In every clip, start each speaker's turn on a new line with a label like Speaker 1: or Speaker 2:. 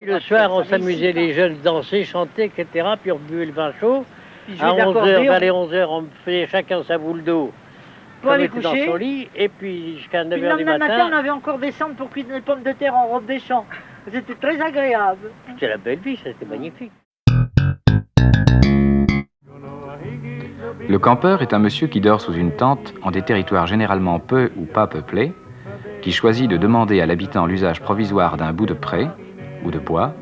Speaker 1: Le soir, on s'amusait, les jeunes dansaient, chantaient, etc. Puis on buvait le vin chaud. À 11h, vers les 11h, on faisait chacun sa boule d'eau.
Speaker 2: Pour aller
Speaker 1: coucher. Dans son lit, et puis jusqu'à 9h du
Speaker 2: matin, on avait encore des cendres pour cuire des pommes de terre en robe des champs. C'était très agréable.
Speaker 1: C'était la belle vie, c'était magnifique.
Speaker 3: Le campeur est un monsieur qui dort sous une tente en des territoires généralement peu ou pas peuplés, qui choisit de demander à l'habitant l'usage provisoire d'un bout de pré ou de bois,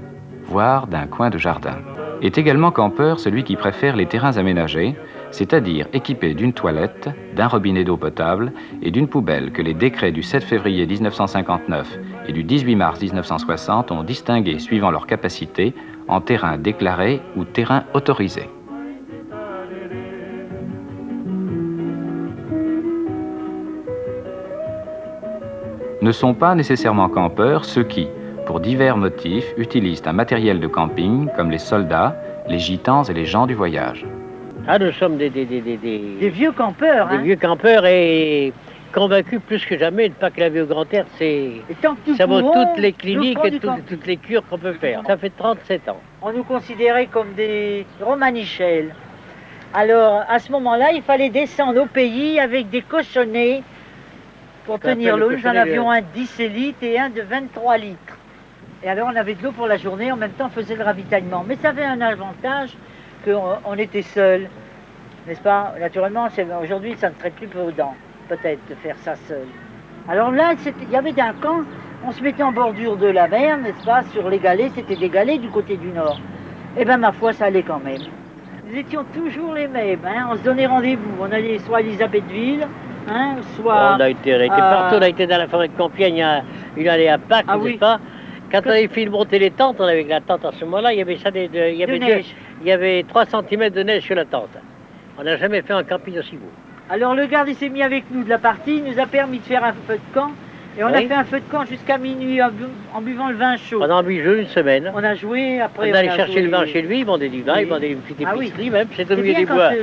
Speaker 3: voire d'un coin de jardin. Est également campeur celui qui préfère les terrains aménagés, c'est-à-dire équipés d'une toilette, d'un robinet d'eau potable et d'une poubelle que les décrets du 7 février 1959 et du 18 mars 1960 ont distingué suivant leur capacité en terrain déclaré ou terrain autorisé. Ne sont pas nécessairement campeurs ceux qui, pour divers motifs, utilisent un matériel de camping comme les soldats, les gitans et les gens du voyage.
Speaker 1: Ah, nous sommes des
Speaker 2: vieux campeurs.
Speaker 1: Des vieux campeurs et convaincus plus que jamais de pas que la vie au grand air, ça vaut toutes les cliniques et toutes les cures qu'on peut faire. Ça fait 37 ans.
Speaker 2: On nous considérait comme des romanichels. Alors, à ce moment-là, il fallait descendre au pays avec des cochonnets pour tenir l'eau. Nous en avions un de 10 litres et un de 23 litres. Et alors, on avait de l'eau pour la journée, en même temps, on faisait le ravitaillement. Mais ça avait un avantage qu'on était seul, n'est-ce pas? Naturellement, aujourd'hui, ça ne serait plus prudent, peut-être, de faire ça seul. Alors là, il y avait d'un camp, on se mettait en bordure de la mer, n'est-ce pas? Sur les galets, c'était des galets du côté du nord. Eh bien, ma foi, ça allait quand même. Nous étions toujours les mêmes, hein? On se donnait rendez-vous. On allait soit à Elisabethville, hein, soit...
Speaker 1: On a été partout, on a été dans la forêt de Compiègne, une année à Pâques, n'est-ce pas? Quand on avait fini de monter les tentes, on avait la tente à ce moment-là, il y avait 3 cm de neige sur la tente. On n'a jamais fait un camping aussi beau.
Speaker 2: Alors le garde, il s'est mis avec nous de la partie, il nous a permis de faire un feu de camp. Et on a fait un feu de camp jusqu'à minuit en buvant le vin chaud.
Speaker 1: Pendant 8 jours, une semaine.
Speaker 2: On a joué, après
Speaker 1: on allait chercher le vin chez lui, il vendait du vin, il vendait une petite épicerie même, c'est au milieu des bois.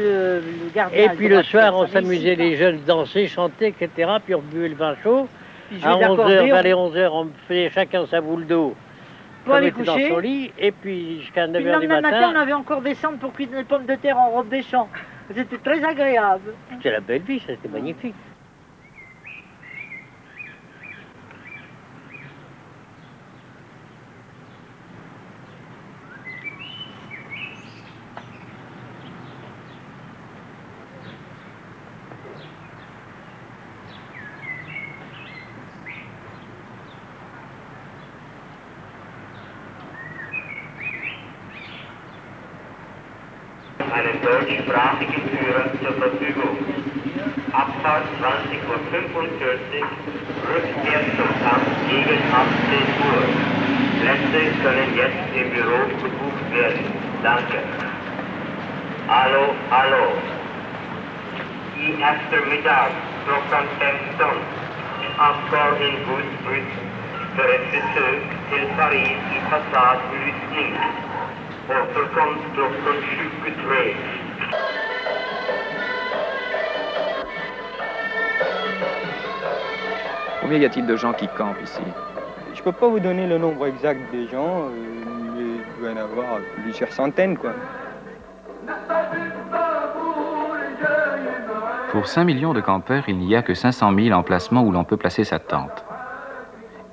Speaker 1: Et puis le soir, on s'amusait, les jeunes dansaient, chantaient, etc. Puis on buvait le vin chaud. À 11h, vers les 11h, on faisait chacun sa boule d'eau.
Speaker 2: Pour aller coucher.
Speaker 1: Dans son lit, et puis jusqu'à 9h du
Speaker 2: matin. Le matin, on avait encore des cendres pour cuire des pommes de terre en robe des champs. C'était très agréable.
Speaker 1: C'était la belle vie, c'était magnifique.
Speaker 4: Einen deutschsprachigen Führer zur Verfügung. Abfahrt 20:45 Uhr, Rückkehr zum Camp gegen 18 Uhr. Plätze können jetzt im Büro gebucht werden. Danke. Hallo, hallo. I eftermiddag klockan 15 avgår en buss för ett besök till Paris i passagebelysning. Återkomst klockan 23.
Speaker 5: Combien y a-t-il de gens qui campent ici?
Speaker 6: Je peux pas vous donner le nombre exact des gens, mais il doit y en avoir plusieurs centaines, quoi.
Speaker 3: Pour 5 millions de campeurs, il n'y a que 500 000 emplacements où l'on peut placer sa tente.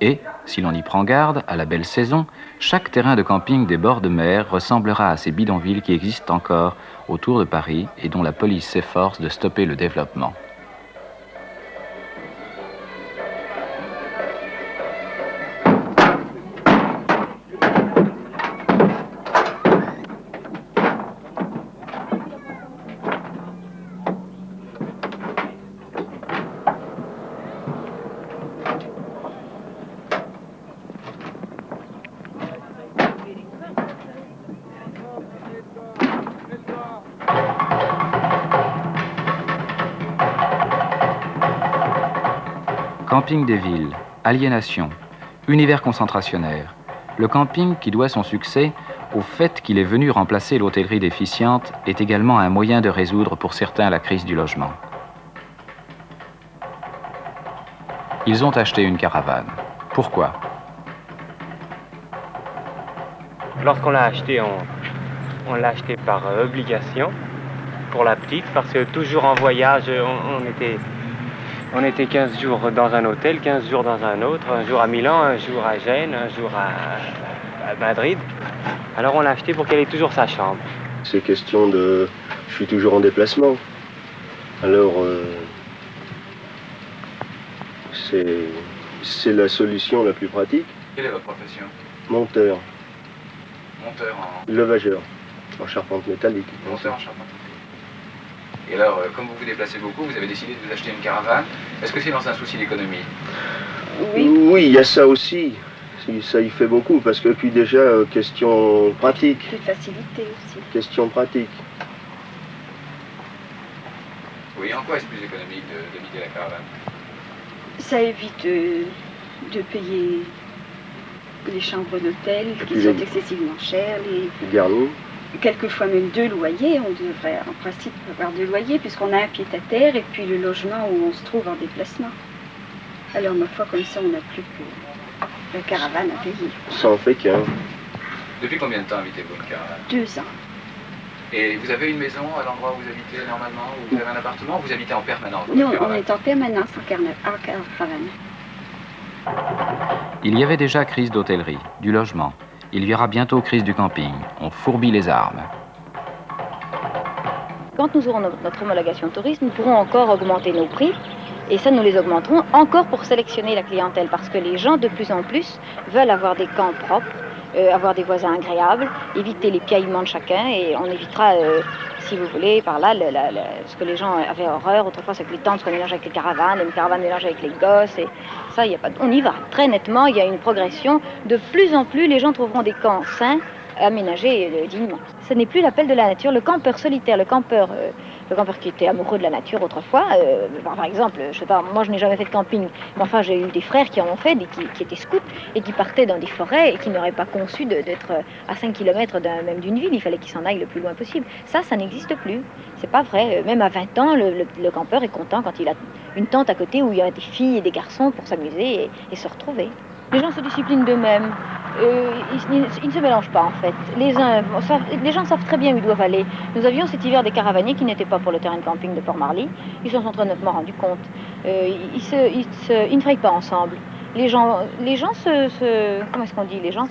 Speaker 3: Et, si l'on y prend garde, à la belle saison, chaque terrain de camping des bords de mer ressemblera à ces bidonvilles qui existent encore autour de Paris et dont la police s'efforce de stopper le développement. Camping des villes, aliénation, univers concentrationnaire. Le camping, qui doit son succès au fait qu'il est venu remplacer l'hôtellerie déficiente, est également un moyen de résoudre pour certains la crise du logement. Ils ont acheté une caravane. Pourquoi ?
Speaker 7: lorsqu'on l'a acheté, on l'a acheté par obligation pour la petite, parce que toujours en voyage, on était 15 jours dans un hôtel, 15 jours dans un autre, un jour à Milan, un jour à Gênes, un jour à Madrid. Alors on l'a acheté pour qu'elle ait toujours sa chambre.
Speaker 8: C'est question de... Je suis toujours en déplacement. Alors, c'est la solution la plus pratique.
Speaker 3: Quelle est votre profession?
Speaker 8: Monteur.
Speaker 3: Monteur en...
Speaker 8: Levageur. En charpente métallique.
Speaker 3: Monteur en charpente métallique. Et alors, comme vous vous déplacez beaucoup, vous avez décidé de vous acheter une caravane. Est-ce que c'est dans un souci d'économie?
Speaker 8: Oui, il y a ça aussi. Ça y fait beaucoup, parce que puis déjà, question pratique.
Speaker 9: Plus de facilité aussi.
Speaker 8: Question pratique.
Speaker 3: Oui, en quoi est-ce plus économique d'habiter la caravane?
Speaker 9: Ça évite de payer les chambres d'hôtel qui sont excessivement chères, les
Speaker 8: garnis.
Speaker 9: Quelquefois même 2 loyers. On devrait en principe avoir 2 loyers puisqu'on a un pied-à-terre et puis le logement où on se trouve en déplacement. Alors ma foi, comme ça, on n'a plus que la caravane à payer.
Speaker 8: Ça en fait qu'un.
Speaker 3: Depuis combien de temps habitez-vous une caravane?
Speaker 9: 2 ans.
Speaker 3: Et vous avez une maison à l'endroit où vous habitez normalement, ou vous avez un appartement, ou vous habitez en permanence?
Speaker 9: Non, on est en permanence en caravane.
Speaker 3: Il y avait déjà crise d'hôtellerie, du logement. Il y aura bientôt crise du camping. On fourbit les armes.
Speaker 10: Quand nous aurons notre homologation touriste, nous pourrons encore augmenter nos prix. Et ça, nous les augmenterons encore pour sélectionner la clientèle. Parce que les gens, de plus en plus, veulent avoir des camps propres, avoir des voisins agréables, éviter les piaillements de chacun. Et on évitera, si vous voulez, par là, ce que les gens avaient horreur. Autrefois, c'est que les tentes soient mélangées avec les caravanes mélangées avec les gosses. Et ça, y a pas on y va. Très nettement, il y a une progression. De plus en plus, les gens trouveront des camps sains, aménagés dignement. Ce n'est plus l'appel de la nature. Le campeur solitaire, le campeur qui était amoureux de la nature autrefois, par exemple, je sais pas, moi je n'ai jamais fait de camping, mais enfin j'ai eu des frères qui en ont fait, qui étaient scouts et qui partaient dans des forêts et qui n'auraient pas conçu d'être à 5 km même d'une ville, il fallait qu'ils s'en aillent le plus loin possible. Ça n'existe plus, c'est pas vrai. Même à 20 ans, le campeur est content quand il a une tente à côté où il y a des filles et des garçons pour s'amuser et se retrouver. Les gens se disciplinent d'eux-mêmes. Ils ne se mélangent pas en fait. Les gens savent très bien où ils doivent aller. Nous avions cet hiver des caravaniers qui n'étaient pas pour le terrain de camping de Port-Marly. Ils s'en sont très nettement rendus compte. Ils ne travaillent pas ensemble. Les gens comment est-ce qu'on dit? Les gens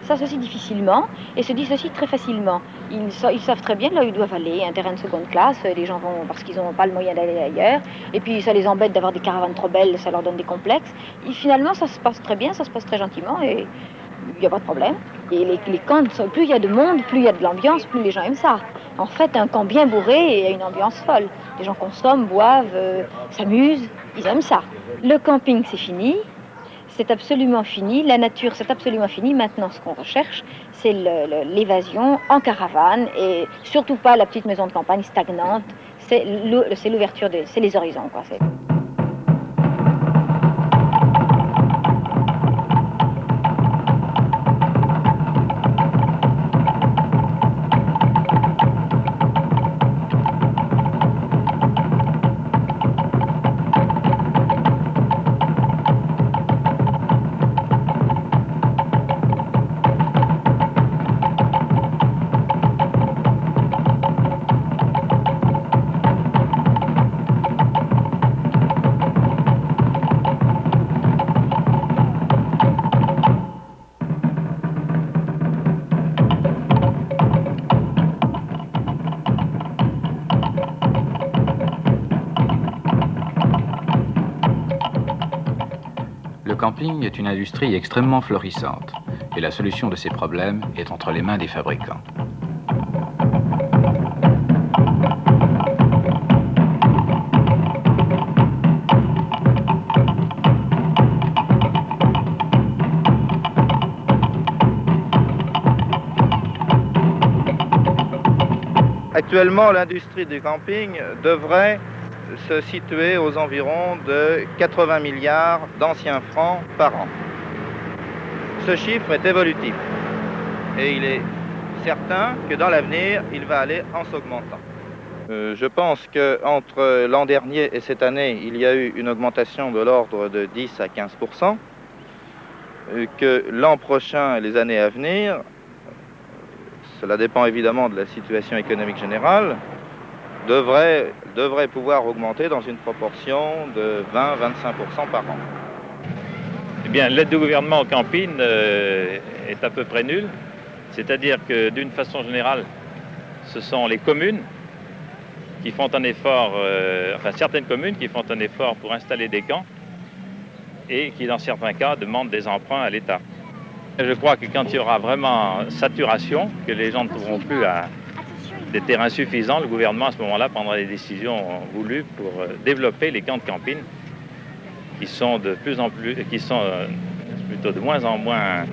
Speaker 10: s'associent difficilement et se dissocient très facilement. Ils savent très bien là où ils doivent aller. Un terrain de seconde classe, les gens vont parce qu'ils n'ont pas le moyen d'aller ailleurs. Et puis ça les embête d'avoir des caravanes trop belles, ça leur donne des complexes. Et finalement, ça se passe très bien, ça se passe très gentiment et il n'y a pas de problème. Et les camps, plus il y a de monde, plus il y a de l'ambiance, plus les gens aiment ça. En fait, un camp bien bourré et une ambiance folle. Les gens consomment, boivent, s'amusent, ils aiment ça. Le camping, c'est fini. C'est absolument fini, la nature c'est absolument fini. Maintenant ce qu'on recherche c'est l'évasion en caravane et surtout pas la petite maison de campagne stagnante, c'est l'ouverture, c'est les horizons quoi.
Speaker 3: Le camping est une industrie extrêmement florissante et la solution de ces problèmes est entre les mains des fabricants.
Speaker 11: Actuellement, l'industrie du camping devrait se situer aux environs de 80 milliards d'anciens francs par an. Ce chiffre est évolutif et il est certain que dans l'avenir, il va aller en s'augmentant. Je pense qu'entre l'an dernier et cette année, il y a eu une augmentation de l'ordre de 10 à 15%, que l'an prochain et les années à venir, cela dépend évidemment de la situation économique générale, devrait pouvoir augmenter dans une proportion de 20-25% par an.
Speaker 12: Eh bien, l'aide du gouvernement au camping est à peu près nulle. C'est-à-dire que d'une façon générale, ce sont les communes qui font un effort, enfin certaines communes qui font un effort pour installer des camps et qui, dans certains cas, demandent des emprunts à l'État. Je crois que quand il y aura vraiment saturation, que les gens ne trouveront plus des terrains suffisants, le gouvernement à ce moment-là prendra des décisions voulues pour développer les camps de camping qui sont de plus en plus, qui sont plutôt de moins en moins,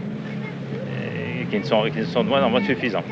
Speaker 12: qui ne sont de moins en moins suffisants.